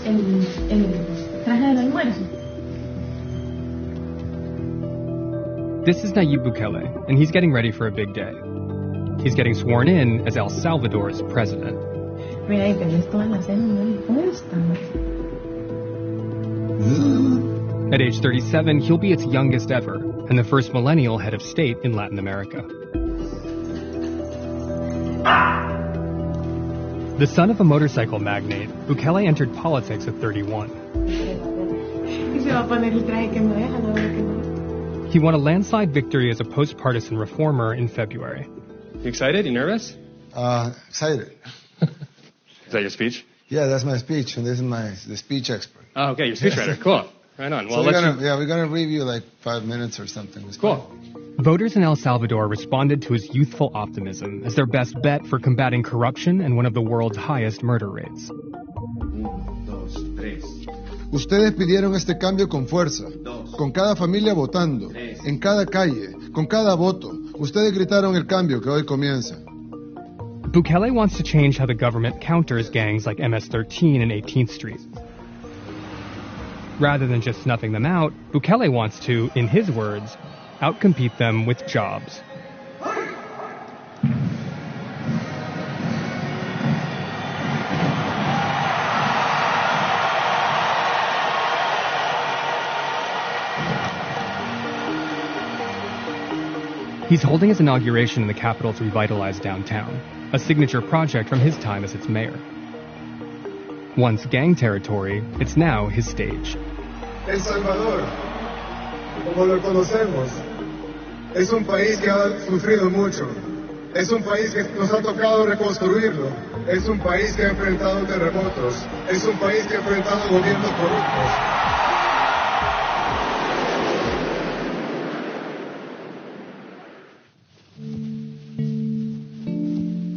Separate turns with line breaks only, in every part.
el traje del almuerzo.
This is Nayib Bukele, and he's getting ready for a big day. He's getting sworn in as El Salvador's president.
Mira, y que esto van a hacer una encuesta.
At age 37, he'll be its youngest ever, and the first millennial head of state in Latin America. The son of a motorcycle magnate, Bukele entered politics at 31. He won a landslide victory as a post-partisan reformer in February.
You excited? You nervous?
Excited.
Is that your speech?
Yeah, that's my speech, and this is the speech expert.
Oh, okay, your speechwriter. Cool. Right on. Well,
so we're gonna review like 5 minutes or something. It's
cool.
Fun.
Voters in El Salvador responded to his youthful optimism as their best bet for combating corruption and one of the world's highest murder rates.
Ustedes pidieron este cambio con fuerza, con cada familia votando, en cada calle, con cada voto. Ustedes gritaron el cambio que hoy comienza.
Bukele wants to change how the government counters gangs like MS-13 and 18th Street. Rather than just snuffing them out, Bukele wants to, in his words, outcompete them with jobs. He's holding his inauguration in the capital's revitalized downtown, a signature project from his time as its mayor. Once gang territory, it's now his stage.
El Salvador, como lo conocemos, es un país que ha sufrido mucho. Es un país que nos ha tocado reconstruirlo. Es un país que ha enfrentado terremotos. Es un país que ha enfrentado gobiernos corruptos.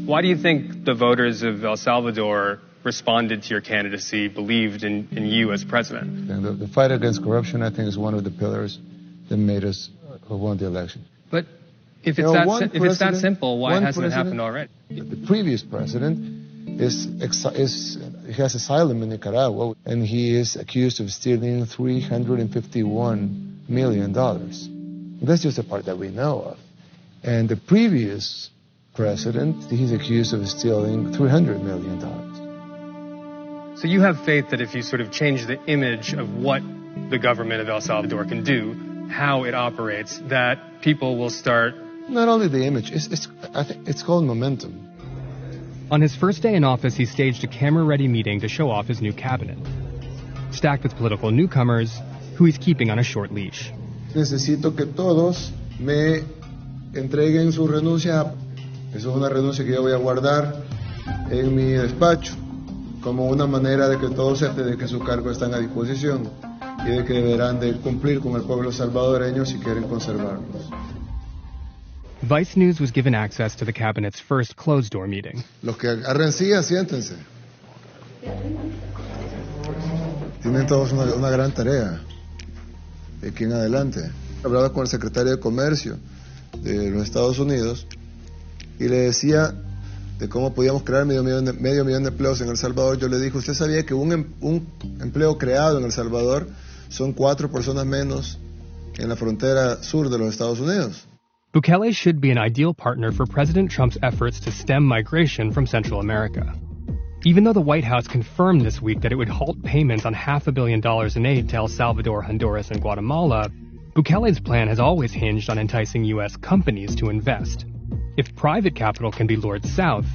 Why do you think the voters of El Salvador responded to your candidacy, believed in you as president?
And the fight against corruption, I think, is one of the pillars that made us won the election.
But if it's that simple, why hasn't it happened already?
The previous president he has asylum in Nicaragua, and he is accused of stealing $351 million. That's just the part that we know of. And the previous president, he's accused of stealing $300 million.
So you have faith that if you sort of change the image of what the government of El Salvador can do, how it operates, that people will start...
Not only the image, I think it's called momentum.
On his first day in office, he staged a camera-ready meeting to show off his new cabinet, stacked with political newcomers who he's keeping on a short leash.
Necesito que todos me entreguen su renuncia. Eso es una renuncia que yo voy a guardar en mi despacho como una manera de que todos sepan de que sus cargos están a disposición y de que deberán de cumplir con el pueblo salvadoreño si quieren conservarlos.
Vice News was given access to the cabinet's first closed-door meeting.
Los que agarren sillas, siéntense. Tienen todos una gran tarea de aquí en adelante. Hablaba con el secretario de Comercio de los Estados Unidos y le decía de cómo podíamos crear medio millón de empleos en El Salvador. Yo le dije, ¿usted sabía que un empleo creado en El Salvador son 4 personas menos en la frontera sur de los Estados Unidos?
Bukele should be an ideal partner for President Trump's efforts to stem migration from Central America. Even though the White House confirmed this week that it would halt payments on $500 million in aid to El Salvador, Honduras, and Guatemala, Bukele's plan has always hinged on enticing U.S. companies to invest. If private capital can be lured south,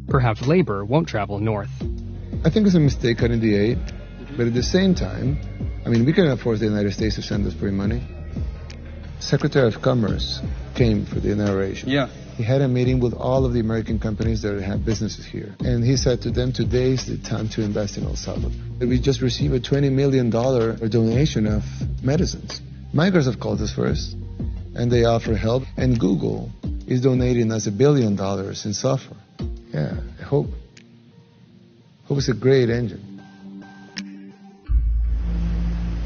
perhaps labor won't travel north.
I think it's a mistake cutting the aid, but at the same time, I mean, we cannot force the United States to send us free money. Secretary of Commerce came for the inauguration.
Yeah.
He had a meeting with all of the American companies that have businesses here. And he said to them, today is the time to invest in El Salvador. We just received a $20 million donation of medicines. Migrants have called us first, and they offer help. And Google is donating us $1 billion in software. Yeah, I hope it's a great engine.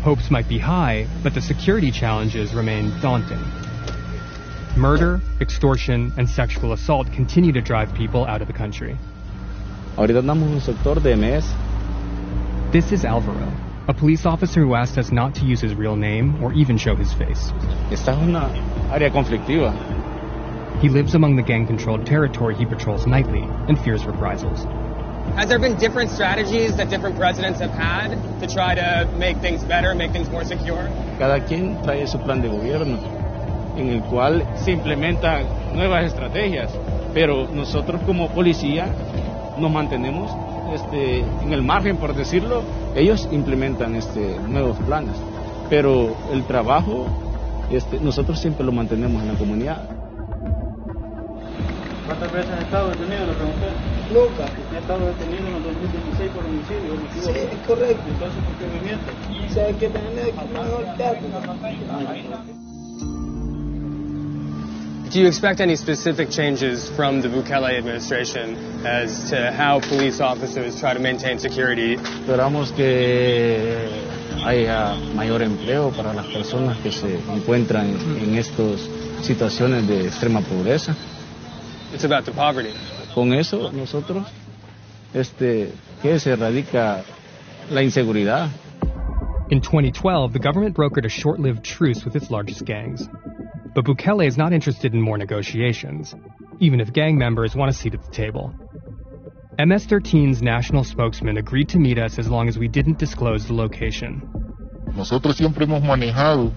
Hopes might be high, but the security challenges remain daunting. Murder, extortion, and sexual assault continue to drive people out of the country.
Ahorita andamos en un sector de mes
This is Alvaro, a police officer who asked us not to use his real name or even show his face.
Esta es una área conflictiva.
He lives among the gang-controlled territory he patrols nightly and fears reprisals.
Has there been different strategies that different presidents have had to try to make things better, make things more secure?
Cada quien trae su plan de gobierno, en el cual se implementan nuevas estrategias, pero nosotros como policía nos mantenemos en el margen, por decirlo. Ellos implementan nuevos planes, pero el trabajo nosotros siempre lo mantenemos en la comunidad.
¿Cuántas veces ha estado detenido? Le pregunté. Nunca. ¿Ha estado detenido en el 2016 por homicidio? Sí, es correcto. Entonces, ¿por qué me miente? ¿Y sabe qué tener que no?
Do you expect any specific changes from the Bukele administration as to how police officers try to maintain security?
Esperamos que haya mayor empleo para las personas que se encuentran en estas situaciones de extrema pobreza.
It's about the poverty.
Con eso nosotros que se erradica la inseguridad.
In 2012, the government brokered a short-lived truce with its largest gangs. But Bukele is not interested in more negotiations, even if gang members want a seat at the table. MS-13's national spokesman agreed to meet us as long as we didn't disclose the location.
Nosotros siempre hemos manejado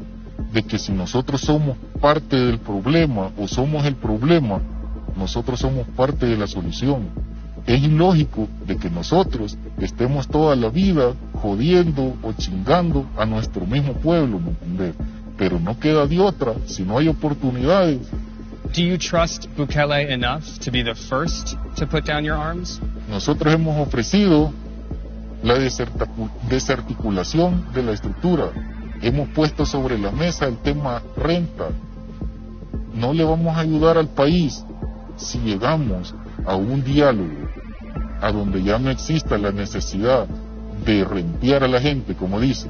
de que si nosotros somos parte del problema o somos el problema, nosotros somos parte de la solución. Es ilógico de que nosotros estemos toda la vida jodiendo o chingando a nuestro mismo pueblo, ¿me entiendes? Pero no queda de otra si no hay oportunidades.
Do you trust Bukele enough to be the first to put down your arms?
Nosotros hemos ofrecido la desarticulación de la estructura. Hemos puesto sobre la mesa el tema renta. No le vamos a ayudar al país si llegamos a un diálogo a donde ya no exista la necesidad de rentear a la gente, como dice.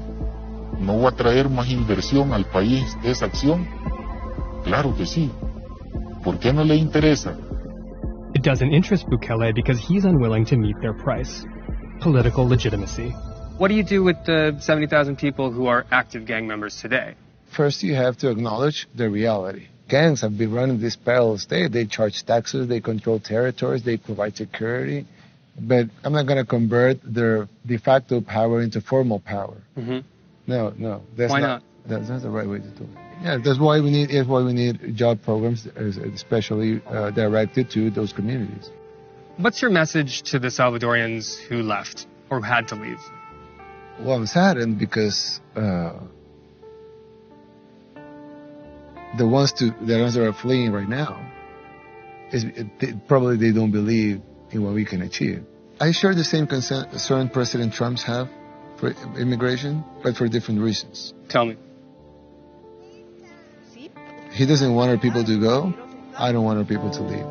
¿No va a traer más inversión al país esa acción? Claro que sí. ¿Por qué no le interesa?
It doesn't interest Bukele because he's unwilling to meet their price. Political legitimacy.
What do you do with the 70,000 people who are active gang members today?
First, you have to acknowledge the reality. Gangs have been running this parallel state. They charge taxes, they control territories, they provide security. But I'm not going to convert their de facto power into formal power.
Mm-hmm.
No, that's
Why not?
That's not the right way to do it. Yeah, that's why we need job programs, especially directed to those communities.
What's your message to the Salvadorians who left or had to leave?
Well, I'm saddened because the ones that are fleeing right now, probably they don't believe in what we can achieve. I share the same concern President Trump's have for immigration, but for different reasons.
Tell me.
He doesn't want our people to go. I don't want our people to leave.